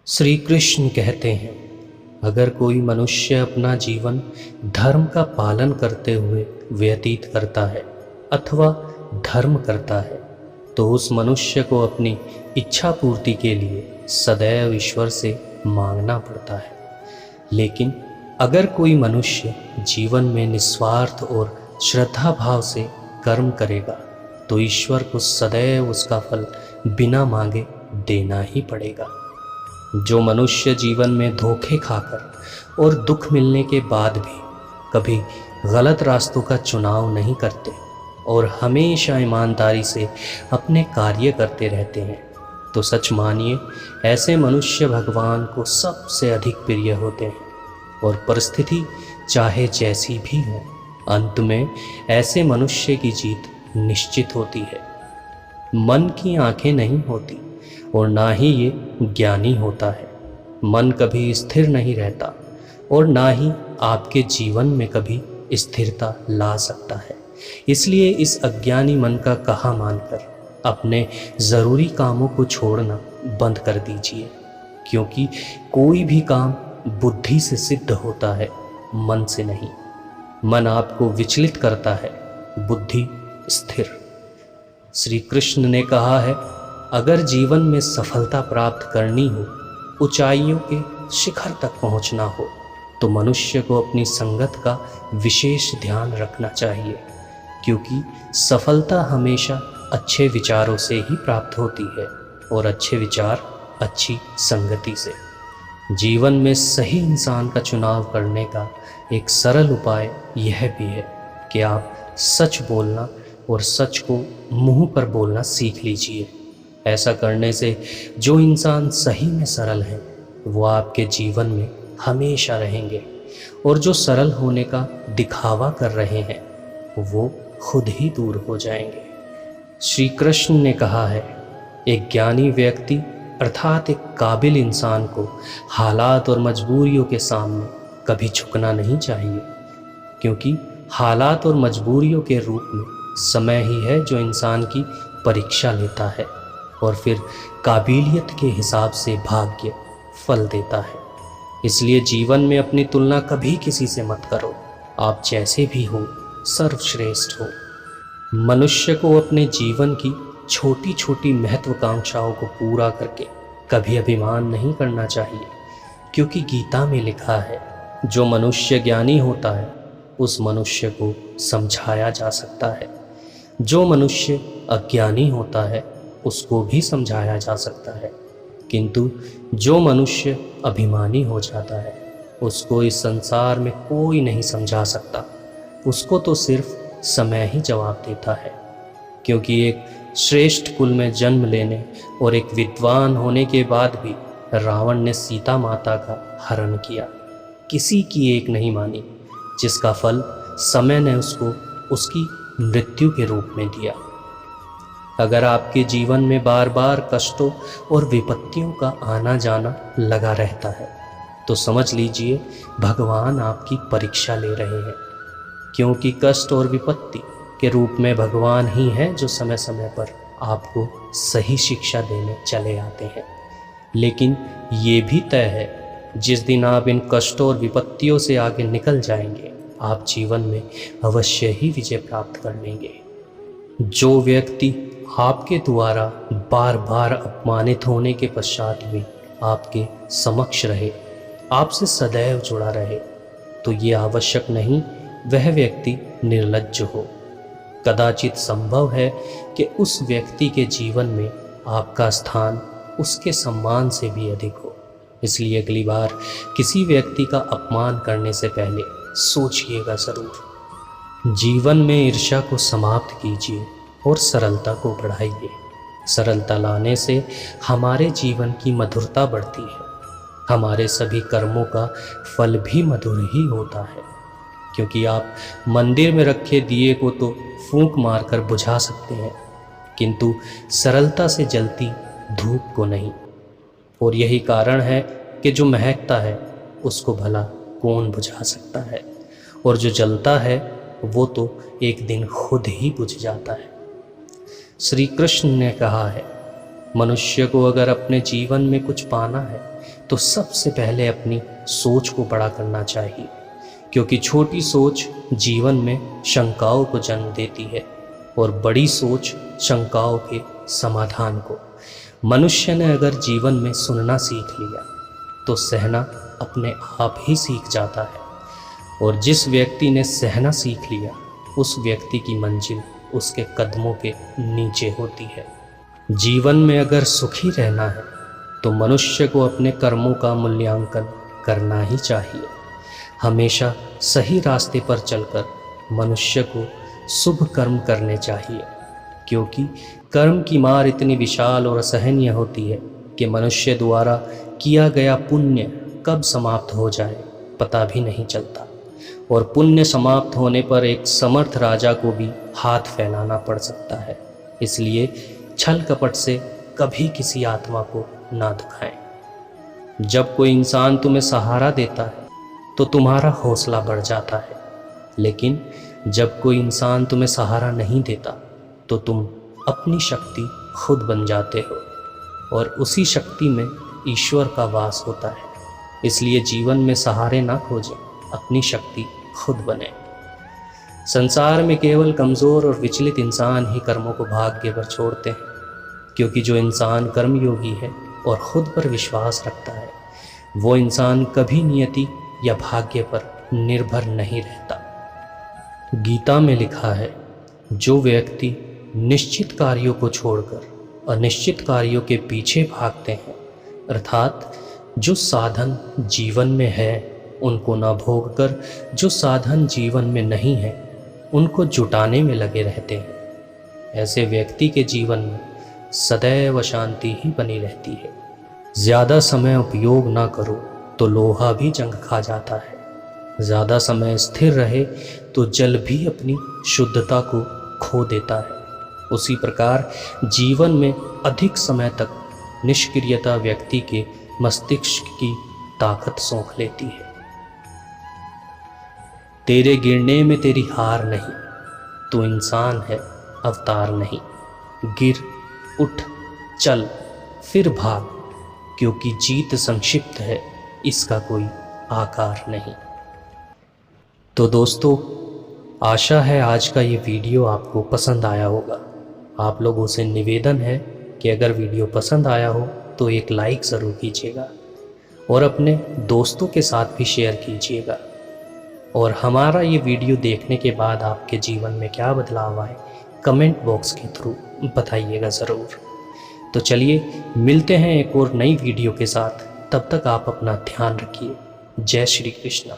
श्री कृष्ण कहते हैं, अगर कोई मनुष्य अपना जीवन धर्म का पालन करते हुए व्यतीत करता है अथवा धर्म करता है तो उस मनुष्य को अपनी इच्छा पूर्ति के लिए सदैव ईश्वर से मांगना पड़ता है। लेकिन अगर कोई मनुष्य जीवन में निस्वार्थ और श्रद्धा भाव से कर्म करेगा तो ईश्वर को सदैव उसका फल बिना मांगे देना ही पड़ेगा। जो मनुष्य जीवन में धोखे खाकर और दुख मिलने के बाद भी कभी गलत रास्तों का चुनाव नहीं करते और हमेशा ईमानदारी से अपने कार्य करते रहते हैं तो सच मानिए ऐसे मनुष्य भगवान को सबसे अधिक प्रिय होते हैं और परिस्थिति चाहे जैसी भी हो, अंत में ऐसे मनुष्य की जीत निश्चित होती है। मन की आंखें नहीं होती और ना ही ये ज्ञानी होता है। मन कभी स्थिर नहीं रहता और ना ही आपके जीवन में कभी स्थिरता ला सकता है। इसलिए इस अज्ञानी मन का कहा मानकर अपने ज़रूरी कामों को छोड़ना बंद कर दीजिए, क्योंकि कोई भी काम बुद्धि से सिद्ध होता है, मन से नहीं। मन आपको विचलित करता है, बुद्धि स्थिर। श्री कृष्ण ने कहा है, अगर जीवन में सफलता प्राप्त करनी हो, ऊंचाइयों के शिखर तक पहुंचना हो, तो मनुष्य को अपनी संगत का विशेष ध्यान रखना चाहिए, क्योंकि सफलता हमेशा अच्छे विचारों से ही प्राप्त होती है और अच्छे विचार अच्छी संगति से। जीवन में सही इंसान का चुनाव करने का एक सरल उपाय यह भी है कि आप सच बोलना और सच को मुंह पर बोलना सीख लीजिए। ऐसा करने से जो इंसान सही में सरल हैं वो आपके जीवन में हमेशा रहेंगे और जो सरल होने का दिखावा कर रहे हैं वो खुद ही दूर हो जाएंगे। श्री कृष्ण ने कहा है, एक ज्ञानी व्यक्ति अर्थात एक काबिल इंसान को हालात और मजबूरियों के सामने कभी झुकना नहीं चाहिए, क्योंकि हालात और मजबूरियों के रूप में समय ही है जो इंसान की परीक्षा लेता है और फिर काबिलियत के हिसाब से भाग्य फल देता है। इसलिए जीवन में अपनी तुलना कभी किसी से मत करो। आप जैसे भी हो सर्वश्रेष्ठ हो। मनुष्य को अपने जीवन की छोटी छोटी महत्वाकांक्षाओं को पूरा करके कभी अभिमान नहीं करना चाहिए, क्योंकि गीता में लिखा है, जो मनुष्य ज्ञानी होता है उस मनुष्य को समझाया जा सकता है, जो मनुष्य अज्ञानी होता है उसको भी समझाया जा सकता है, किंतु जो मनुष्य अभिमानी हो जाता है उसको इस संसार में कोई नहीं समझा सकता। उसको तो सिर्फ समय ही जवाब देता है, क्योंकि एक श्रेष्ठ कुल में जन्म लेने और एक विद्वान होने के बाद भी रावण ने सीता माता का हरण किया, किसी की एक नहीं मानी, जिसका फल समय ने उसको उसकी मृत्यु के रूप में दिया। अगर आपके जीवन में बार बार कष्टों और विपत्तियों का आना जाना लगा रहता है तो समझ लीजिए भगवान आपकी परीक्षा ले रहे हैं, क्योंकि कष्ट और विपत्ति के रूप में भगवान ही हैं जो समय समय पर आपको सही शिक्षा देने चले आते हैं। लेकिन ये भी तय है, जिस दिन आप इन कष्टों और विपत्तियों से आगे निकल जाएंगे आप जीवन में अवश्य ही विजय प्राप्त कर लेंगे। जो व्यक्ति आपके द्वारा बार बार अपमानित होने के पश्चात भी आपके समक्ष रहे, आपसे सदैव जुड़ा रहे, तो ये आवश्यक नहीं वह व्यक्ति निर्लज्ज हो। कदाचित संभव है कि उस व्यक्ति के जीवन में आपका स्थान उसके सम्मान से भी अधिक हो। इसलिए अगली बार किसी व्यक्ति का अपमान करने से पहले सोचिएगा ज़रूर। जीवन में ईर्ष्या को समाप्त कीजिए और सरलता को बढ़ाइए। सरलता लाने से हमारे जीवन की मधुरता बढ़ती है। हमारे सभी कर्मों का फल भी मधुर ही होता है, क्योंकि आप मंदिर में रखे दिए को तो फूंक मारकर बुझा सकते हैं, किंतु सरलता से जलती धूप को नहीं। और यही कारण है कि जो महकता है उसको भला कौन बुझा सकता है, और जो जलता है वो तो एक दिन खुद ही बुझ जाता है। श्री कृष्ण ने कहा है, मनुष्य को अगर अपने जीवन में कुछ पाना है तो सबसे पहले अपनी सोच को बड़ा करना चाहिए, क्योंकि छोटी सोच जीवन में शंकाओं को जन्म देती है और बड़ी सोच शंकाओं के समाधान को। मनुष्य ने अगर जीवन में सुनना सीख लिया तो सहना अपने आप ही सीख जाता है, और जिस व्यक्ति ने सहना सीख लिया उस व्यक्ति की मंजिल उसके कदमों के नीचे होती है। जीवन में अगर सुखी रहना है तो मनुष्य को अपने कर्मों का मूल्यांकन करना ही चाहिए। हमेशा सही रास्ते पर चलकर मनुष्य को शुभ कर्म करने चाहिए, क्योंकि कर्म की मार इतनी विशाल और असहनीय होती है कि मनुष्य द्वारा किया गया पुण्य कब समाप्त हो जाए पता भी नहीं चलता, और पुण्य समाप्त होने पर एक समर्थ राजा को भी हाथ फैलाना पड़ सकता है। इसलिए छल कपट से कभी किसी आत्मा को ना दुखाएं। जब कोई इंसान तुम्हें सहारा देता है तो तुम्हारा हौसला बढ़ जाता है, लेकिन जब कोई इंसान तुम्हें सहारा नहीं देता तो तुम अपनी शक्ति खुद बन जाते हो, और उसी शक्ति में ईश्वर का वास होता है। इसलिए जीवन में सहारे ना खोजें, अपनी शक्ति खुद बने। संसार में केवल कमज़ोर और विचलित इंसान ही कर्मों को भाग्य पर छोड़ते हैं, क्योंकि जो इंसान कर्मयोगी है और खुद पर विश्वास रखता है वो इंसान कभी नियति या भाग्य पर निर्भर नहीं रहता। गीता में लिखा है, जो व्यक्ति निश्चित कार्यों को छोड़कर अनिश्चित कार्यों के पीछे भागते हैं, अर्थात जो साधन जीवन में है उनको न भोग कर जो साधन जीवन में नहीं है उनको जुटाने में लगे रहते हैं, ऐसे व्यक्ति के जीवन में सदैव शांति ही बनी रहती है। ज़्यादा समय उपयोग ना करो तो लोहा भी जंग खा जाता है। ज़्यादा समय स्थिर रहे तो जल भी अपनी शुद्धता को खो देता है। उसी प्रकार जीवन में अधिक समय तक निष्क्रियता व्यक्ति के मस्तिष्क की ताकत सोख लेती है। तेरे गिरने में तेरी हार नहीं, तू इंसान है अवतार नहीं। गिर उठ चल फिर भाग, क्योंकि जीत संक्षिप्त है इसका कोई आकार नहीं। तो दोस्तों, आशा है आज का ये वीडियो आपको पसंद आया होगा। आप लोगों से निवेदन है कि अगर वीडियो पसंद आया हो तो एक लाइक ज़रूर कीजिएगा और अपने दोस्तों के साथ भी शेयर कीजिएगा। और हमारा ये वीडियो देखने के बाद आपके जीवन में क्या बदलाव आए कमेंट बॉक्स के थ्रू बताइएगा ज़रूर। तो चलिए मिलते हैं एक और नई वीडियो के साथ, तब तक आप अपना ध्यान रखिए। जय श्री कृष्ण।